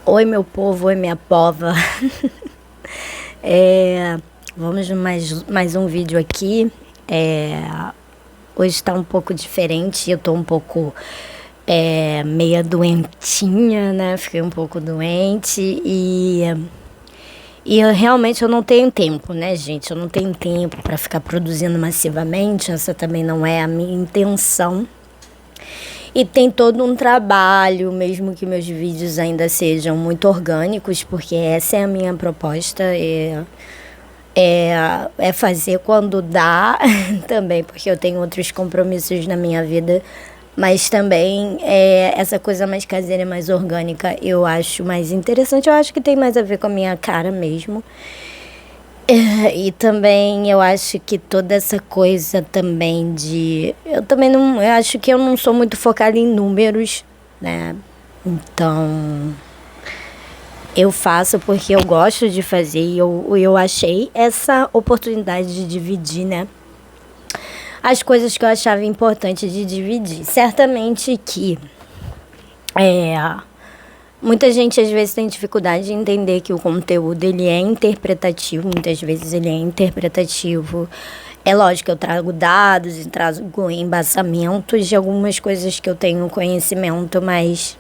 Oi, meu povo, oi, minha pova. Vamos mais um vídeo aqui. Hoje está um pouco diferente, eu tô um pouco meia doentinha, né? Fiquei um pouco doente e eu não tenho tempo, né, gente? Eu não tenho tempo para ficar produzindo massivamente, essa também não é a minha intenção. E tem todo um trabalho, mesmo que meus vídeos ainda sejam muito orgânicos, porque essa é a minha proposta, é fazer quando dá, também, porque eu tenho outros compromissos na minha vida, mas também essa coisa mais caseira, mais orgânica, eu acho mais interessante, eu acho que tem mais a ver com a minha cara mesmo. E também eu acho que toda essa coisa também eu acho que eu não sou muito focada em números, né? Então, eu faço porque eu gosto de fazer e eu achei essa oportunidade de dividir, né? As coisas que eu achava importante de dividir. Certamente que muita gente às vezes tem dificuldade de entender que o conteúdo ele é interpretativo, muitas vezes ele é interpretativo. É lógico que eu trago dados e trago embasamentos de algumas coisas que eu tenho conhecimento, mas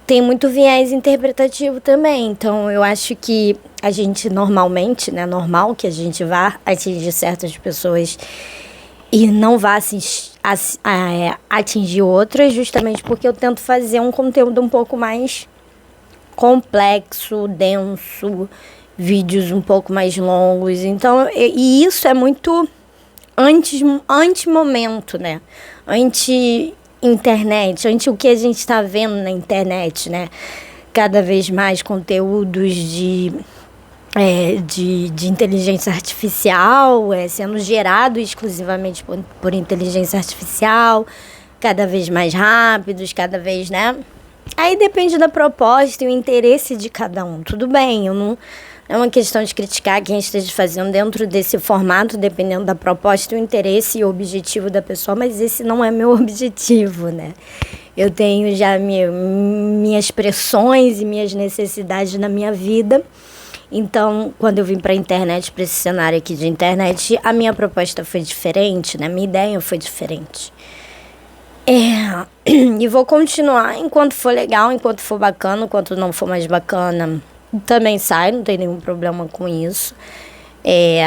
tem muito viés interpretativo também. Então eu acho que a gente normalmente, né, normal que a gente vá atingir certas pessoas e não vá atingir outras, justamente porque eu tento fazer um conteúdo um pouco mais complexo, denso, vídeos um pouco mais longos. Então, e isso é muito anti-momento, né? Anti-internet, anti o que a gente está vendo na internet, né? Cada vez mais conteúdos de inteligência artificial, sendo gerado exclusivamente por inteligência artificial, cada vez mais rápidos, cada vez, né? Aí depende da proposta e o interesse de cada um. Tudo bem, não é uma questão de criticar quem esteja fazendo dentro desse formato, dependendo da proposta, o interesse e o objetivo da pessoa, mas esse não é meu objetivo, né? Eu tenho já minhas pressões e minhas necessidades na minha vida. Então, quando eu vim para a internet, para esse cenário aqui de internet, a minha proposta foi diferente, né? Minha ideia foi diferente. E vou continuar enquanto for legal, enquanto for bacana, enquanto não for mais bacana, também sai, não tem nenhum problema com isso. E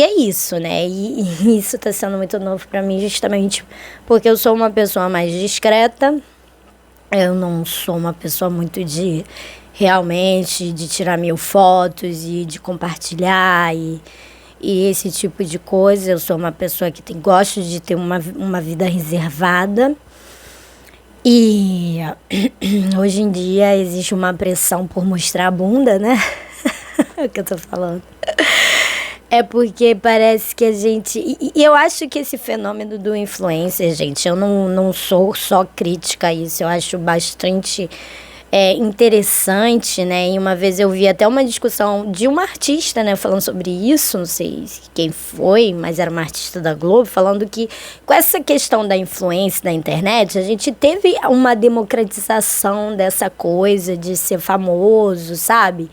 é isso, né? E isso tá sendo muito novo para mim, justamente porque eu sou uma pessoa mais discreta. Eu não sou uma pessoa muito de tirar 1000 fotos e de compartilhar e esse tipo de coisa. Eu sou uma pessoa que gosto de ter uma vida reservada. E hoje em dia existe uma pressão por mostrar a bunda, né? É o que eu tô falando. É porque parece que a gente... E eu acho que esse fenômeno do influencer, gente, eu não sou só crítica a isso, eu acho bastante interessante, né? E uma vez eu vi até uma discussão de uma artista, né, falando sobre isso, não sei quem foi, mas era uma artista da Globo, falando que com essa questão da influência da internet, a gente teve uma democratização dessa coisa de ser famoso, sabe?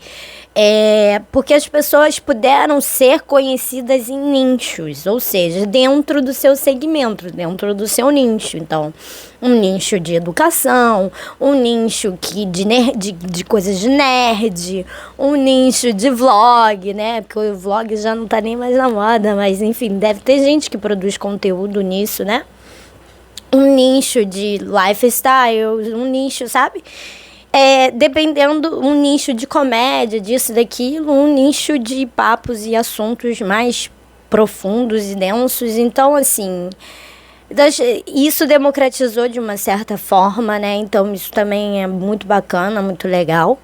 Porque as pessoas puderam ser conhecidas em nichos, ou seja, dentro do seu segmento, dentro do seu nicho. Então, um nicho de educação, um nicho de coisas de nerd, um nicho de vlog, né? Porque o vlog já não tá nem mais na moda, mas enfim, deve ter gente que produz conteúdo nisso, né? Um nicho de lifestyle, um nicho, sabe? Dependendo, um nicho de comédia, disso, daquilo, um nicho de papos e assuntos mais profundos e densos. Então, assim, isso democratizou de uma certa forma, né? Então, isso também é muito bacana, muito legal.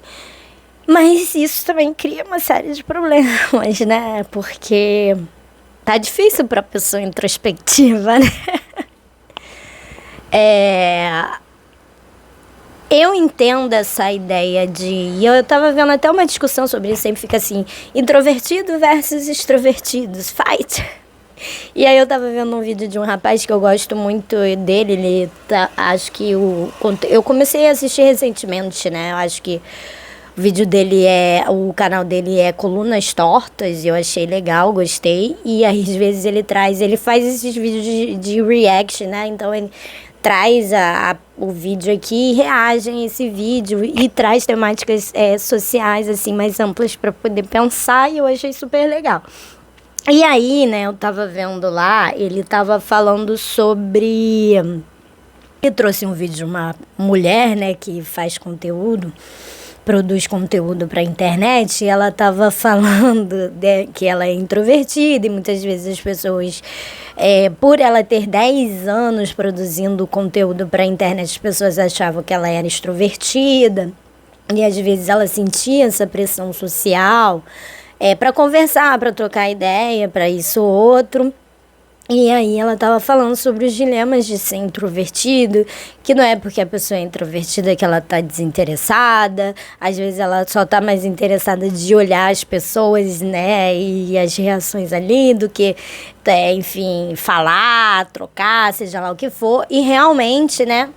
Mas isso também cria uma série de problemas, né? Porque tá difícil pra pessoa introspectiva, né? Eu entendo essa ideia e eu tava vendo até uma discussão sobre isso, sempre fica assim, introvertido versus extrovertidos, fight. E aí eu tava vendo um vídeo de um rapaz que eu gosto muito dele, acho que eu comecei a assistir recentemente, né? Eu acho que o canal dele é Colunas Tortas, e eu achei legal, gostei. E aí, às vezes, ele faz esses vídeos de react, né? Então, ele traz o vídeo aqui e reage a esse vídeo e traz temáticas sociais, assim, mais amplas para poder pensar, e eu achei super legal. E aí, né, eu tava vendo lá, ele tava falando sobre... Ele trouxe um vídeo de uma mulher, né, que faz conteúdo, produz conteúdo para a internet, e ela estava falando que ela é introvertida, e muitas vezes as pessoas, por ela ter 10 anos produzindo conteúdo para a internet, as pessoas achavam que ela era extrovertida, e às vezes ela sentia essa pressão social para conversar, para trocar ideia, para isso ou outro. E aí ela estava falando sobre os dilemas de ser introvertido, que não é porque a pessoa é introvertida que ela está desinteressada, às vezes ela só está mais interessada de olhar as pessoas, né, e as reações ali, do que, enfim, falar, trocar, seja lá o que for, e realmente, né,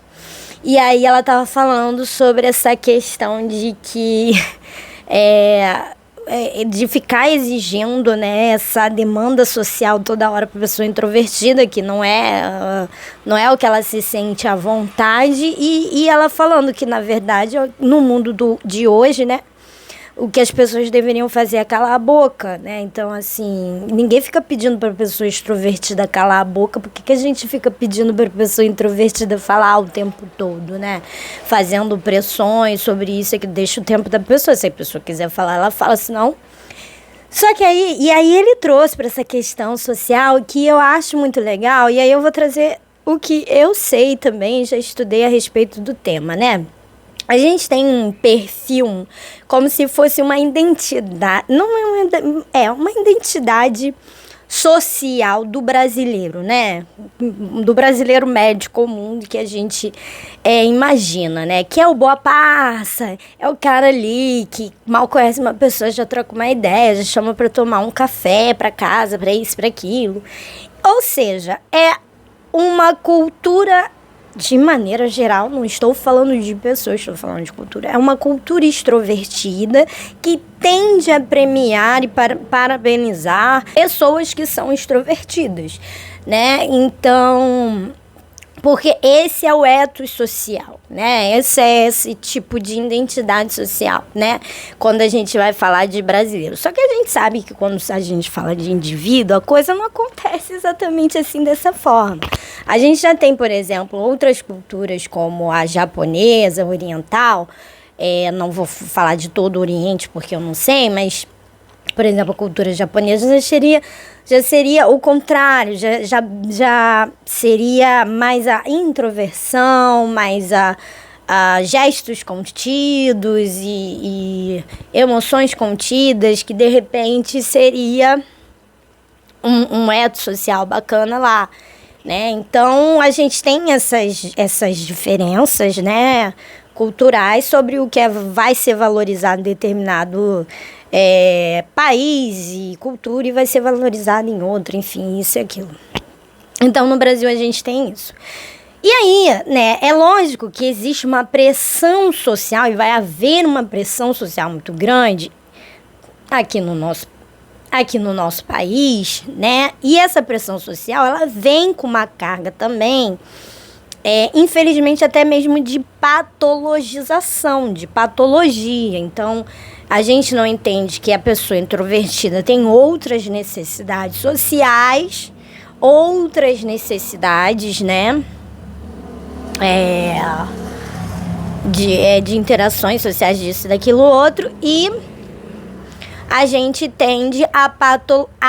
e aí ela estava falando sobre essa questão de que... de ficar exigindo, né, essa demanda social toda hora para pessoa introvertida, que não é o que ela se sente à vontade, e ela falando que, na verdade, no mundo de hoje, né, o que as pessoas deveriam fazer é calar a boca, né? Então, assim, ninguém fica pedindo para a pessoa extrovertida calar a boca. Por que a gente fica pedindo para a pessoa introvertida falar o tempo todo, né? Fazendo pressões sobre isso, é que deixa o tempo da pessoa. Se a pessoa quiser falar, ela fala, senão... Só que aí ele trouxe para essa questão social, que eu acho muito legal, e aí eu vou trazer o que eu sei também, já estudei a respeito do tema, né? A gente tem um perfil como se fosse uma identidade, não é uma identidade social do brasileiro, né? Do brasileiro médio comum que a gente imagina, né? Que é o boa parça, é o cara ali que mal conhece uma pessoa, já troca uma ideia, já chama para tomar um café para casa, para isso, para aquilo. Ou seja, é uma cultura... De maneira geral, não estou falando de pessoas, estou falando de cultura. É uma cultura extrovertida que tende a premiar e parabenizar pessoas que são extrovertidas, né? Então, porque esse é o ethos social, né? Esse é esse tipo de identidade social, né? Quando a gente vai falar de brasileiro. Só que a gente sabe que quando a gente fala de indivíduo, a coisa não acontece exatamente assim dessa forma. A gente já tem, por exemplo, outras culturas como a japonesa, a oriental. Não vou falar de todo o Oriente porque eu não sei, mas, por exemplo, a cultura japonesa já seria o contrário, já seria mais a introversão, mais a gestos contidos e emoções contidas, que de repente seria um ethos social bacana lá, né? Então a gente tem essas diferenças, né, culturais sobre o que vai ser valorizado em determinado país e cultura, e vai ser valorizado em outro, enfim, isso e aquilo. Então, no Brasil, a gente tem isso. E aí, né, é lógico que existe uma pressão social, e vai haver uma pressão social muito grande aqui no nosso país, né? E essa pressão social, ela vem com uma carga também, infelizmente, até mesmo de patologização, de patologia. Então, a gente não entende que a pessoa introvertida tem outras necessidades sociais, outras necessidades, né? De interações sociais, disso, daquilo, outro, e a gente tende a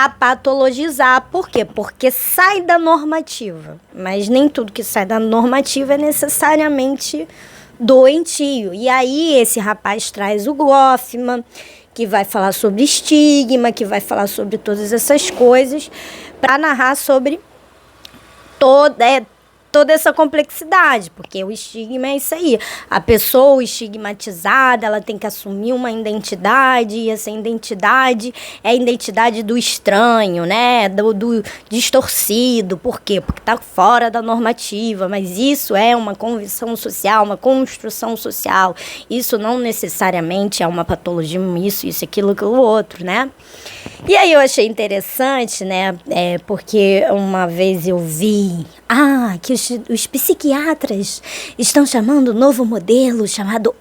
patologizar. Por quê? Porque sai da normativa. Mas nem tudo que sai da normativa é necessariamente doentio. E aí esse rapaz traz o Goffman, que vai falar sobre estigma, que vai falar sobre todas essas coisas, para narrar sobre toda essa complexidade, porque o estigma é isso aí. A pessoa estigmatizada, ela tem que assumir uma identidade, e essa identidade é a identidade do estranho, né? Do distorcido. Por quê? Porque está fora da normativa, mas isso é uma convenção social, uma construção social. Isso não necessariamente é uma patologia, isso, aquilo, outro, né? E aí eu achei interessante, né? Porque uma vez eu vi que os psiquiatras estão chamando um novo modelo chamado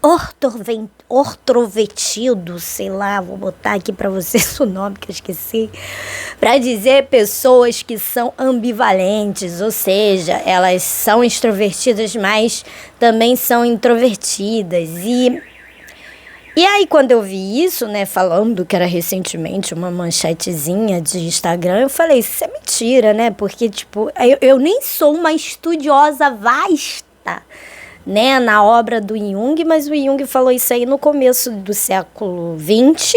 ortrovetido, sei lá, vou botar aqui para vocês o nome que eu esqueci, para dizer pessoas que são ambivalentes, ou seja, elas são extrovertidas, mas também são introvertidas. E aí, quando eu vi isso, né, falando que era recentemente uma manchetezinha de Instagram, eu falei, isso é mentira, né? Porque, tipo, eu nem sou uma estudiosa vasta, né, na obra do Jung, mas o Jung falou isso aí no começo do século XX.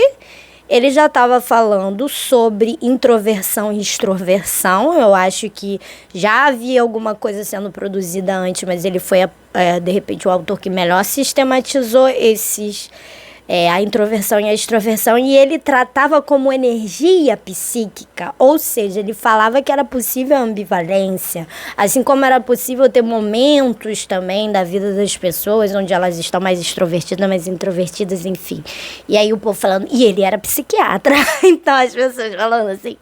Ele já estava falando sobre introversão e extroversão. Eu acho que já havia alguma coisa sendo produzida antes, mas ele foi, de repente, o autor que melhor sistematizou a introversão e a extroversão, e ele tratava como energia psíquica, ou seja, ele falava que era possível a ambivalência, assim como era possível ter momentos também da vida das pessoas onde elas estão mais extrovertidas, mais introvertidas, enfim. E aí o povo falando, e ele era psiquiatra, então as pessoas falando assim,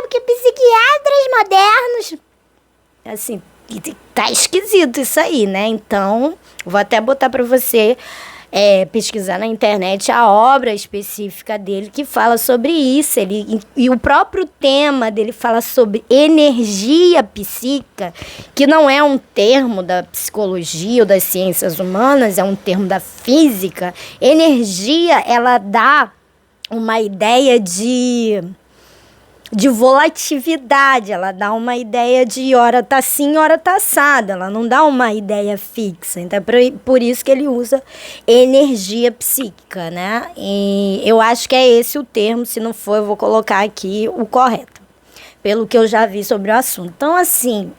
porque psiquiatras modernos, assim, tá esquisito isso aí, né? Então, vou até botar para você pesquisar na internet a obra específica dele que fala sobre isso. E o próprio tema dele fala sobre energia psíquica, que não é um termo da psicologia ou das ciências humanas, é um termo da física. Energia, ela dá uma ideia de volatilidade, ela dá uma ideia de hora tá assim, hora tá assada, ela não dá uma ideia fixa, então é por isso que ele usa energia psíquica, né? E eu acho que é esse o termo, se não for eu vou colocar aqui o correto, pelo que eu já vi sobre o assunto. Então, assim,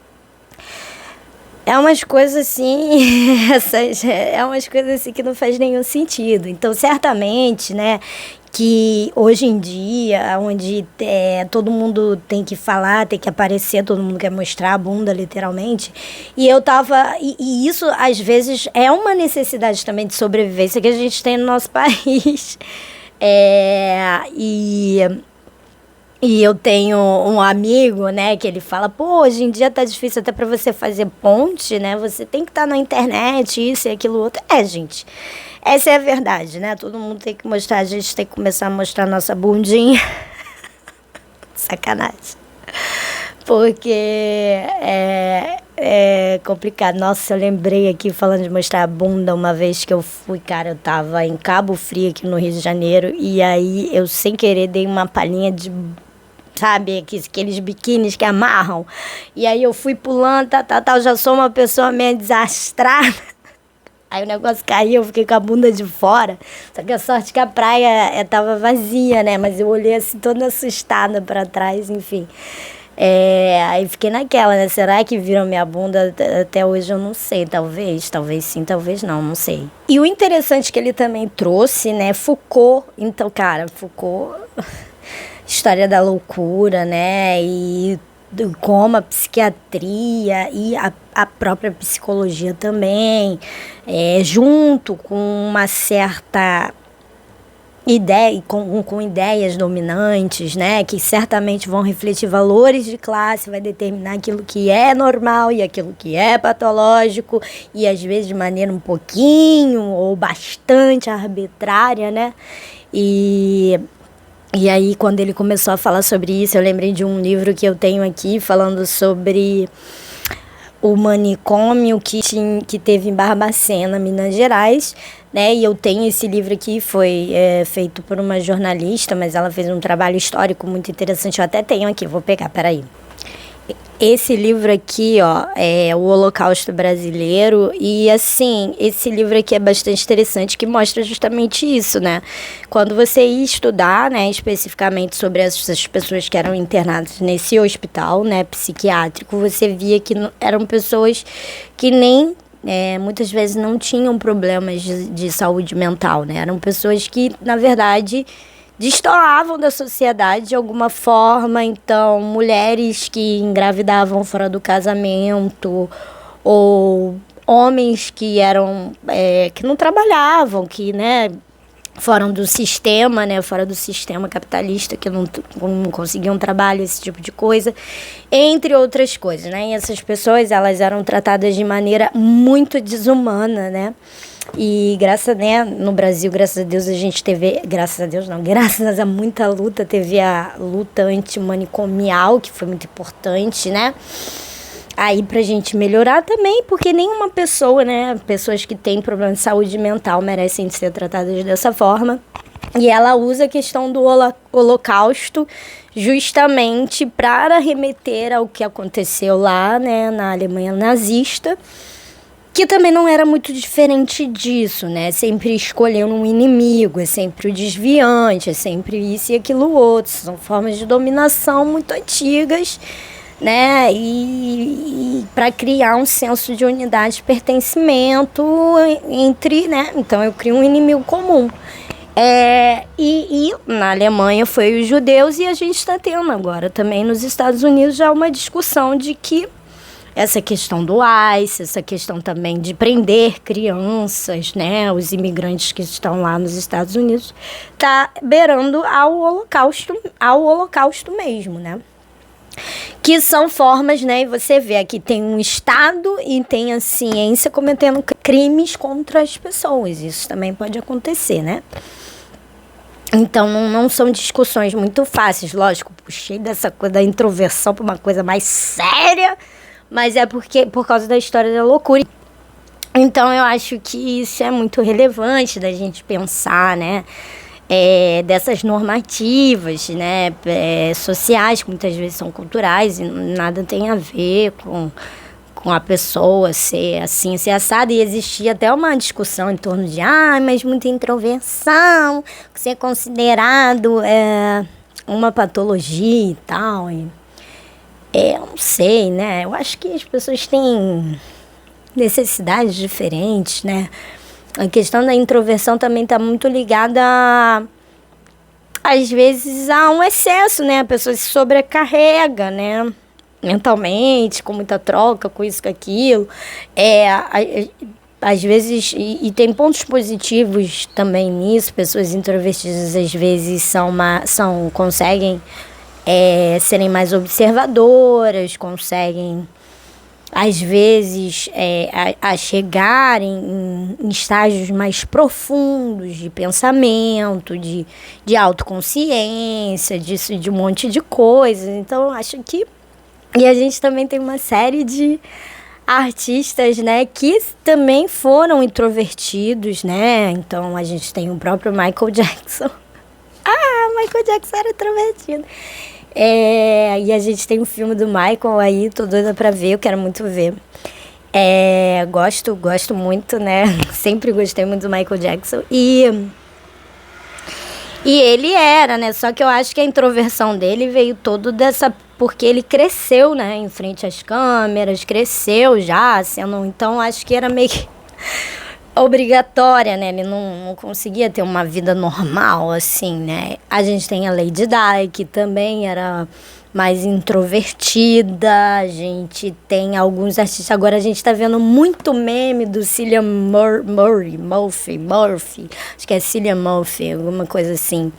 é umas coisas assim, é umas coisas assim que não faz nenhum sentido. Então, certamente, né, que hoje em dia, onde todo mundo tem que falar, tem que aparecer, todo mundo quer mostrar a bunda, literalmente. E eu tava... E isso, às vezes, é uma necessidade também de sobrevivência que a gente tem no nosso país. E eu tenho um amigo, né, que ele fala, hoje em dia tá difícil até para você fazer ponte, né, você tem que estar na internet, isso e aquilo outro. Gente, essa é a verdade, né, todo mundo tem que mostrar, a gente tem que começar a mostrar nossa bundinha. Sacanagem. Porque é complicado. Nossa, eu lembrei aqui, falando de mostrar a bunda, uma vez que eu fui, cara, eu tava em Cabo Frio, aqui no Rio de Janeiro, e aí eu, sem querer, dei uma palhinha de... Sabe, aqueles biquínis que amarram. E aí eu fui pulando, já sou uma pessoa meio desastrada. Aí o negócio caiu, eu fiquei com a bunda de fora. Só que a sorte que a praia tava vazia, né? Mas eu olhei assim, toda assustada pra trás, enfim. Aí fiquei naquela, né? Será que viram minha bunda? Até hoje eu não sei, talvez sim, talvez não sei. E o interessante que ele também trouxe, né? Foucault. Então, cara, Foucault... História da loucura, né? E como a psiquiatria e a própria psicologia também, junto com uma certa ideia, com ideias dominantes, né? Que certamente vão refletir valores de classe, vai determinar aquilo que é normal e aquilo que é patológico, e às vezes de maneira um pouquinho ou bastante arbitrária, né? E aí, quando ele começou a falar sobre isso, eu lembrei de um livro que eu tenho aqui, falando sobre o manicômio que teve em Barbacena, Minas Gerais, né? E eu tenho esse livro aqui, foi feito por uma jornalista, mas ela fez um trabalho histórico muito interessante. Eu até tenho aqui, vou pegar, peraí. Esse livro aqui, ó, é o Holocausto Brasileiro, e assim, esse livro aqui é bastante interessante, que mostra justamente isso, né? Quando você ia estudar, né, especificamente sobre essas pessoas que eram internadas nesse hospital, né, psiquiátrico, você via que eram pessoas que nem muitas vezes não tinham problemas de saúde mental, né? Eram pessoas que, na verdade, destoavam da sociedade de alguma forma. Então, mulheres que engravidavam fora do casamento, ou homens que eram que não trabalhavam, que, né, fora do sistema capitalista, que não conseguiam trabalho, esse tipo de coisa, entre outras coisas, né? E essas pessoas, elas eram tratadas de maneira muito desumana, né? E no Brasil, graças a Deus, a gente teve, graças a Deus não, graças a muita luta, teve a luta antimanicomial, que foi muito importante, né? Aí pra gente melhorar também, porque nenhuma pessoa, né, pessoas que têm problema de saúde mental merecem ser tratadas dessa forma. E ela usa a questão do Holocausto justamente para remeter ao que aconteceu lá, né, na Alemanha nazista, que também não era muito diferente disso, né? Sempre escolhendo um inimigo, é sempre o desviante, é sempre isso e aquilo outro. São formas de dominação muito antigas, né? E para criar um senso de unidade e pertencimento entre, né? Então eu crio um inimigo comum. E na Alemanha foi os judeus, e a gente está tendo agora também nos Estados Unidos já uma discussão de que essa questão do ICE, essa questão também de prender crianças, né, os imigrantes que estão lá nos Estados Unidos, está beirando ao holocausto mesmo, né? Que são formas, né, e você vê aqui tem um Estado e tem a ciência cometendo crimes contra as pessoas. Isso também pode acontecer, né? Então, não são discussões muito fáceis. Lógico, puxei dessa coisa da introversão para uma coisa mais séria, mas é por causa da história da loucura. Então, eu acho que isso é muito relevante da gente pensar, né? Dessas normativas, né? Sociais, que muitas vezes são culturais e nada tem a ver com a pessoa ser assim, ser assada. E existia até uma discussão em torno de, mas muita introversão, ser considerado uma patologia e tal. Eu não sei, né? Eu acho que as pessoas têm necessidades diferentes, né? A questão da introversão também está muito ligada, às vezes, a um excesso, né? A pessoa se sobrecarrega, né? Mentalmente, com muita troca, com isso, com aquilo. Às vezes, e tem pontos positivos também nisso. Pessoas introvertidas, às vezes, conseguem serem mais observadoras, conseguem, às vezes, a chegar em estágios mais profundos de pensamento, de autoconsciência, de um monte de coisas. Então, acho que... E a gente também tem uma série de artistas, né, que também foram introvertidos, né? Então, a gente tem o próprio Michael Jackson. Michael Jackson era introvertido. E a gente tem um filme do Michael aí, tô doida pra ver, eu quero muito ver. Gosto muito, né? Sempre gostei muito do Michael Jackson. E ele era, né? Só que eu acho que a introversão dele veio todo porque ele cresceu, né? Em frente às câmeras, cresceu já, sendo... Então, acho que era meio que obrigatória, né? Ele não conseguia ter uma vida normal, assim, né? A gente tem a Lady Di, que também era mais introvertida. A gente tem alguns artistas... Agora a gente tá vendo muito meme do Cillian Murphy. Acho que é Cillian Murphy, alguma coisa assim.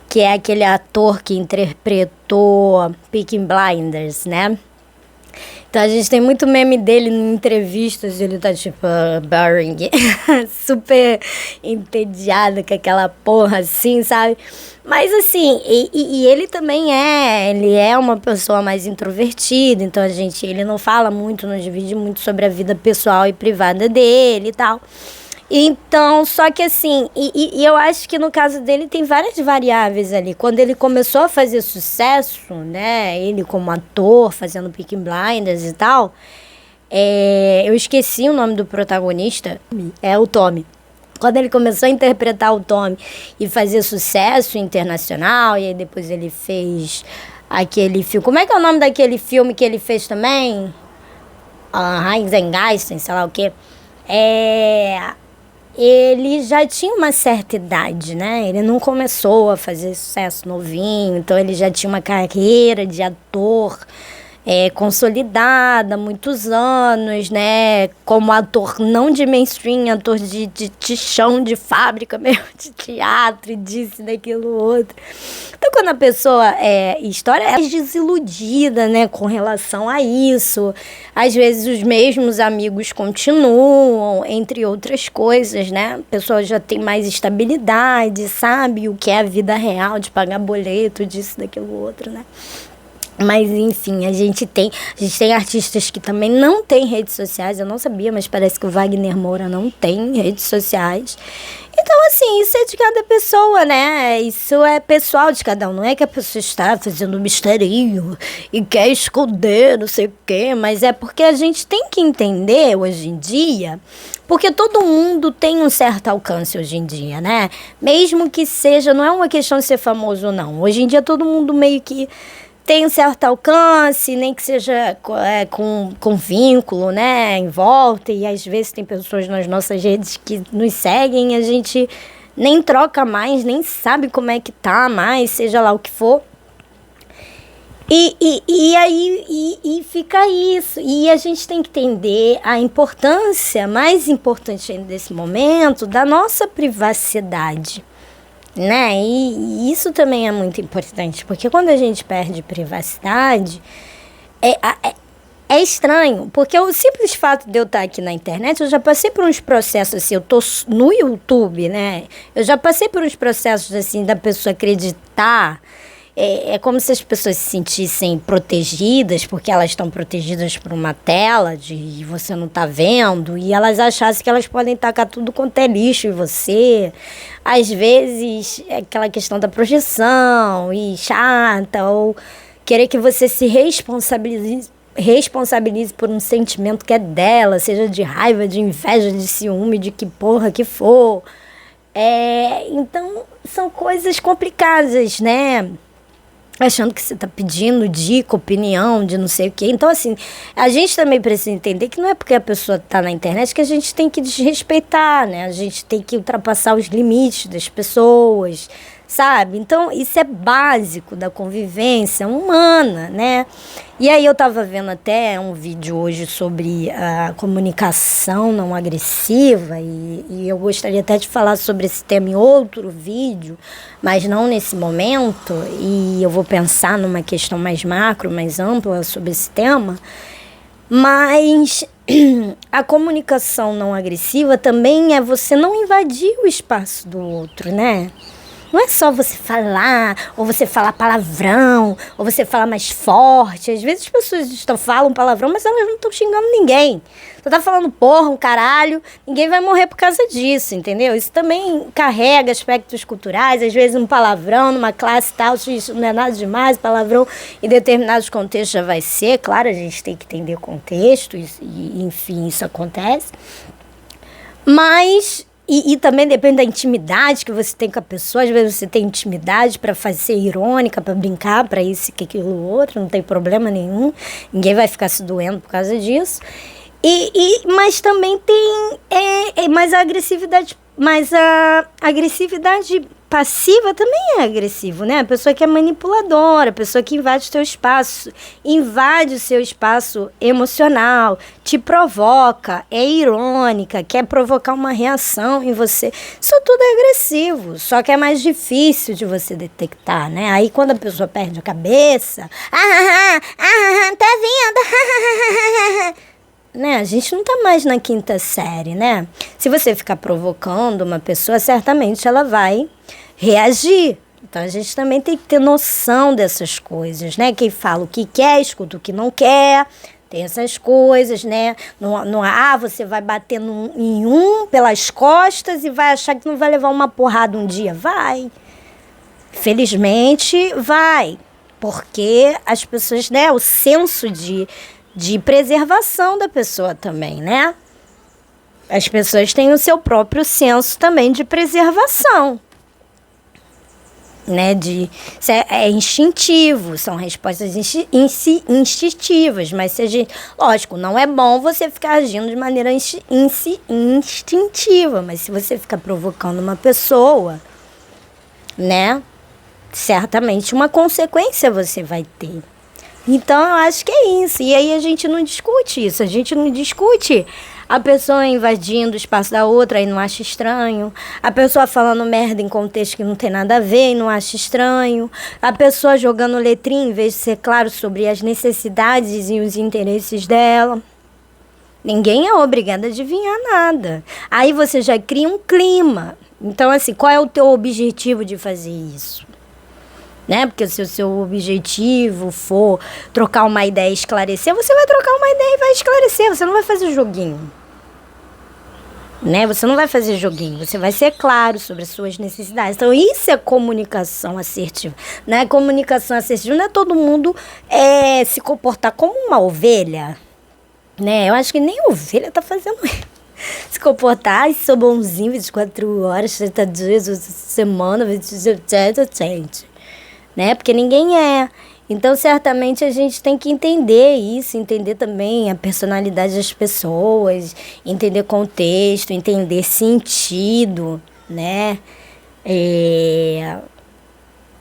Que é aquele ator que interpretou Peaky Blinders, né? Então a gente tem muito meme dele em entrevistas, ele tá tipo, boring, super entediado com aquela porra assim, sabe? Mas assim, e ele também ele é uma pessoa mais introvertida, então ele não fala muito, não divide muito sobre a vida pessoal e privada dele e tal. Então, só que assim, e eu acho que no caso dele tem várias variáveis ali. Quando ele começou a fazer sucesso, né, ele como ator, fazendo Peaky Blinders e tal, eu esqueci o nome do protagonista, é o Tommy. Quando ele começou a interpretar o Tommy e fazer sucesso internacional, e aí depois ele fez aquele filme... Como é que é o nome daquele filme que ele fez também? Heisengeist, sei lá o quê. Ele já tinha uma certa idade, né? Ele não começou a fazer sucesso novinho, então ele já tinha uma carreira de ator consolidada, muitos anos, né? Como ator não de mainstream, ator de chão, de fábrica mesmo, de teatro, disso, daquilo, outro. Então, quando a pessoa história é desiludida, né, com relação a isso, às vezes os mesmos amigos continuam, entre outras coisas, né? A pessoa já tem mais estabilidade, sabe o que é a vida real, de pagar boleto, disso, daquilo, outro, né? Mas, enfim, a gente tem artistas que também não têm redes sociais. Eu não sabia, mas parece que o Wagner Moura não tem redes sociais. Então, assim, isso é de cada pessoa, né? Isso é pessoal de cada um. Não é que a pessoa está fazendo um mistério e quer esconder, não sei o quê. Mas é porque a gente tem que entender, hoje em dia... Porque todo mundo tem um certo alcance hoje em dia, né? Mesmo que seja... Não é uma questão de ser famoso ou não. Hoje em dia, todo mundo meio que... tem um certo alcance, nem que seja com vínculo, né, em volta, e às vezes tem pessoas nas nossas redes que nos seguem, a gente nem troca mais, nem sabe como é que tá mais, seja lá o que for. E aí fica isso. E a gente tem que entender a importância, mais importante ainda desse momento, da nossa privacidade. Né? E isso também é muito importante, porque quando a gente perde privacidade, é estranho, porque o simples fato de eu estar aqui na internet, eu já passei por uns processos assim, eu tô no YouTube, né? Eu já passei por uns processos assim, da pessoa acreditar. É como se as pessoas se sentissem protegidas, porque elas estão protegidas por uma tela e você não está vendo, e elas achassem que elas podem tacar tudo quanto é lixo em você. Às vezes, é aquela questão da projeção, e chata, ou querer que você se responsabilize por um sentimento que é dela, seja de raiva, de inveja, de ciúme, de que porra que for. Então, são coisas complicadas, né? Achando que você está pedindo dica, opinião, de não sei o quê. Então, assim, a gente também precisa entender que não é porque a pessoa está na internet que a gente tem que desrespeitar, né? A gente tem que ultrapassar os limites das pessoas, sabe? Então, isso é básico da convivência humana, né? E aí eu estava vendo até um vídeo hoje sobre a comunicação não agressiva e eu gostaria até de falar sobre esse tema em outro vídeo, mas não nesse momento, e eu vou pensar numa questão mais macro, mais ampla sobre esse tema. Mas a comunicação não agressiva também é você não invadir o espaço do outro, né? Não é só você falar, ou você falar palavrão, ou você falar mais forte. Às vezes as pessoas falam palavrão, mas elas não estão xingando ninguém. Você tá falando porra, um caralho, ninguém vai morrer por causa disso, entendeu? Isso também carrega aspectos culturais. Às vezes um palavrão numa classe tal, isso não é nada demais, palavrão em determinados contextos já vai ser. Claro, a gente tem que entender contexto, e enfim, isso acontece. Mas... E também depende da intimidade que você tem com a pessoa. Às vezes você tem intimidade para ser irônica, para brincar, para isso, que aquilo, outro, não tem problema nenhum. Ninguém vai ficar se doendo por causa disso. Mas também tem mais a agressividade. Mas a agressividade passiva também é agressivo, né? A pessoa que é manipuladora, a pessoa que invade o seu espaço emocional, te provoca, é irônica, quer provocar uma reação em você. Isso tudo é agressivo, só que é mais difícil de você detectar, né? Aí quando a pessoa perde a cabeça, tá vendo? Né? A gente não tá mais na quinta série, né? Se você ficar provocando uma pessoa, certamente ela vai reagir. Então a gente também tem que ter noção dessas coisas, né? Quem fala o que quer, escuta o que não quer, Tem essas coisas, né? Você vai bater em um pelas costas e vai achar que não vai levar uma porrada um dia. Vai. Felizmente, vai. Porque as pessoas, né? O senso de preservação da pessoa também, né? As pessoas têm o seu próprio senso também de preservação. Né, é instintivo, são respostas instintivas, mas se a gente, lógico, não é bom você ficar agindo de maneira instintiva, mas se você ficar provocando uma pessoa, né, certamente uma consequência você vai ter. Então eu acho que é isso, e aí a gente não discute isso, a gente não discute a pessoa invadindo o espaço da outra e não acha estranho. A pessoa falando merda em contexto que não tem nada a ver e não acha estranho. A pessoa jogando letrinha em vez de ser claro sobre as necessidades e os interesses dela. Ninguém é obrigado a adivinhar nada. Aí você já cria um clima. Então, assim, qual é o teu objetivo de fazer isso? Né? Porque se o seu objetivo for trocar uma ideia e esclarecer, você vai trocar uma ideia e vai esclarecer. Você não vai fazer joguinho. Né? Você não vai fazer joguinho, você vai ser claro sobre as suas necessidades. Então, isso é comunicação assertiva. Né? Comunicação assertiva não é todo mundo se comportar como uma ovelha. Né? Eu acho que nem ovelha tá fazendo isso. Se comportar, ai, sou bonzinho 24 horas, 30 dias, semana, 27, né? Porque ninguém é. Então, certamente, a gente tem que entender isso, entender também a personalidade das pessoas, entender contexto, entender sentido, né?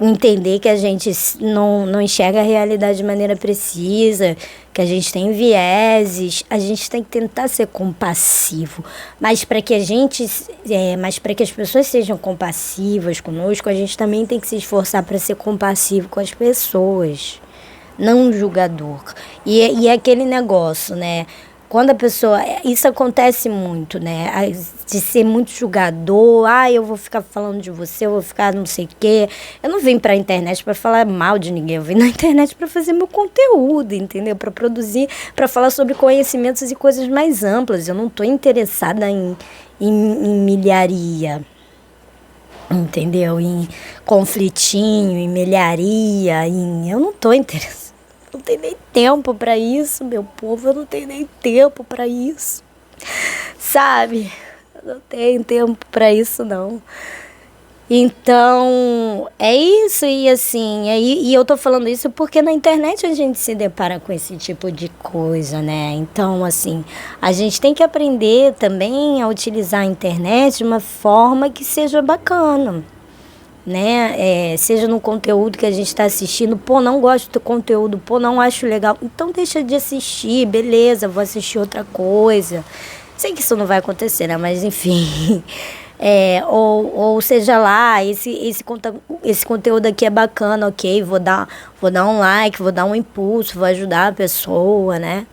Entender que a gente não enxerga a realidade de maneira precisa, que a gente tem vieses, a gente tem que tentar ser compassivo. Mas para que as pessoas sejam compassivas conosco, a gente também tem que se esforçar para ser compassivo com as pessoas, não um julgador. E é aquele negócio, né? Quando a pessoa... Isso acontece muito, né? De ser muito julgador. Eu vou ficar falando de você, eu vou ficar não sei o quê. Eu não vim pra internet para falar mal de ninguém. Eu vim na internet para fazer meu conteúdo, entendeu? Para produzir, para falar sobre conhecimentos e coisas mais amplas. Eu não tô interessada em milharia, entendeu? Em conflitinho, em milharia. Eu não tô interessada. Não tenho nem tempo para isso, meu povo. Eu não tenho nem tempo para isso. Sabe? Eu não tenho tempo para isso, não. Então, é isso. E assim, e eu tô falando isso porque na internet a gente se depara com esse tipo de coisa, né? Então, assim, a gente tem que aprender também a utilizar a internet de uma forma que seja bacana. Né? Seja no conteúdo que a gente está assistindo, não gosto do conteúdo, não acho legal, então deixa de assistir, beleza, vou assistir outra coisa. Sei que isso não vai acontecer, né? Mas enfim, ou seja lá, esse conteúdo aqui é bacana, ok, vou dar um like, vou dar um impulso, vou ajudar a pessoa, né?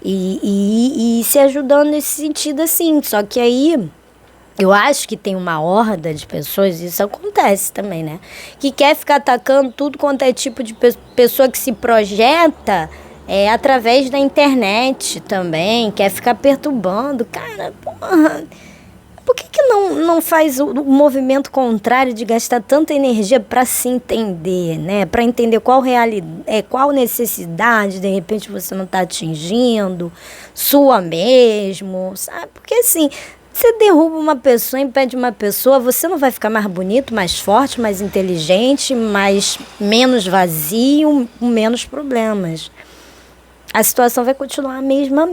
E se ajudando nesse sentido assim, só que aí... Eu acho que tem uma horda de pessoas, isso acontece também, né? Que quer ficar atacando tudo quanto é tipo de pessoa que se projeta através da internet também, quer ficar perturbando. Cara, porra, por que não faz o movimento contrário de gastar tanta energia para se entender, né? Para entender qual necessidade, de repente, você não está atingindo, sua mesmo, sabe? Porque assim... Você derruba uma pessoa, impede uma pessoa, você não vai ficar mais bonito, mais forte, mais inteligente, menos vazio, com menos problemas. A situação vai continuar a mesma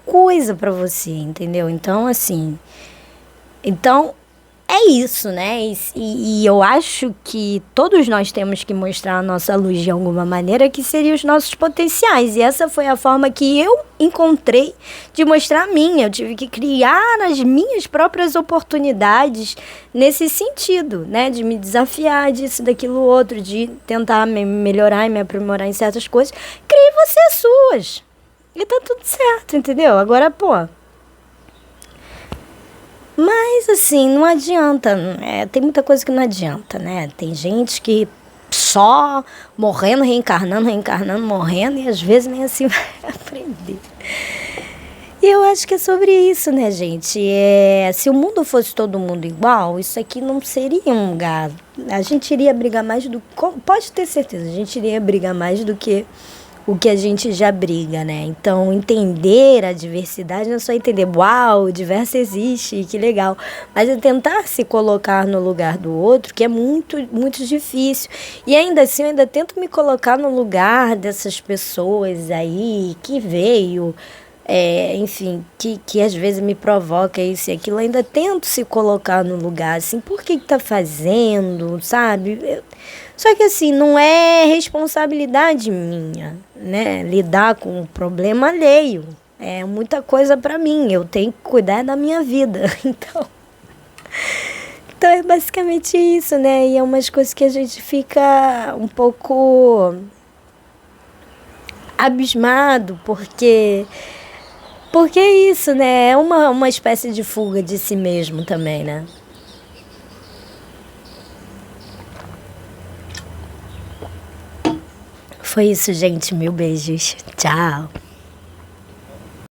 coisa para você, entendeu? Então, assim... é isso, né? E eu acho que todos nós temos que mostrar a nossa luz de alguma maneira, que seriam os nossos potenciais. E essa foi a forma que eu encontrei de mostrar a minha. Eu tive que criar as minhas próprias oportunidades nesse sentido, né? De me desafiar disso, daquilo, outro, de tentar me melhorar e me aprimorar em certas coisas. Crie você as suas. E tá tudo certo, entendeu? Agora, Mas, assim, não adianta. Tem muita coisa que não adianta, né? Tem gente que só morrendo, reencarnando, morrendo, e às vezes nem assim vai aprender. E eu acho que é sobre isso, né, gente? Se o mundo fosse todo mundo igual, isso aqui não seria um lugar. A gente iria brigar mais do... Pode ter certeza, a gente iria brigar mais do que o que a gente já briga, né? Então, entender a diversidade não é só entender, uau, o diverso existe, que legal. Mas é tentar se colocar no lugar do outro, que é muito, muito difícil. E ainda assim, eu ainda tento me colocar no lugar dessas pessoas aí que veio... enfim, que às vezes me provoca isso e aquilo, eu ainda tento se colocar no lugar, assim, por que tá fazendo, sabe? Só que assim, não é responsabilidade minha, né, lidar com o problema alheio. É muita coisa pra mim, eu tenho que cuidar da minha vida, então é basicamente isso, né, e é umas coisas que a gente fica um pouco abismado, porque é isso, né? É uma espécie de fuga de si mesmo também, né? Foi isso, gente. Mil beijos. Tchau.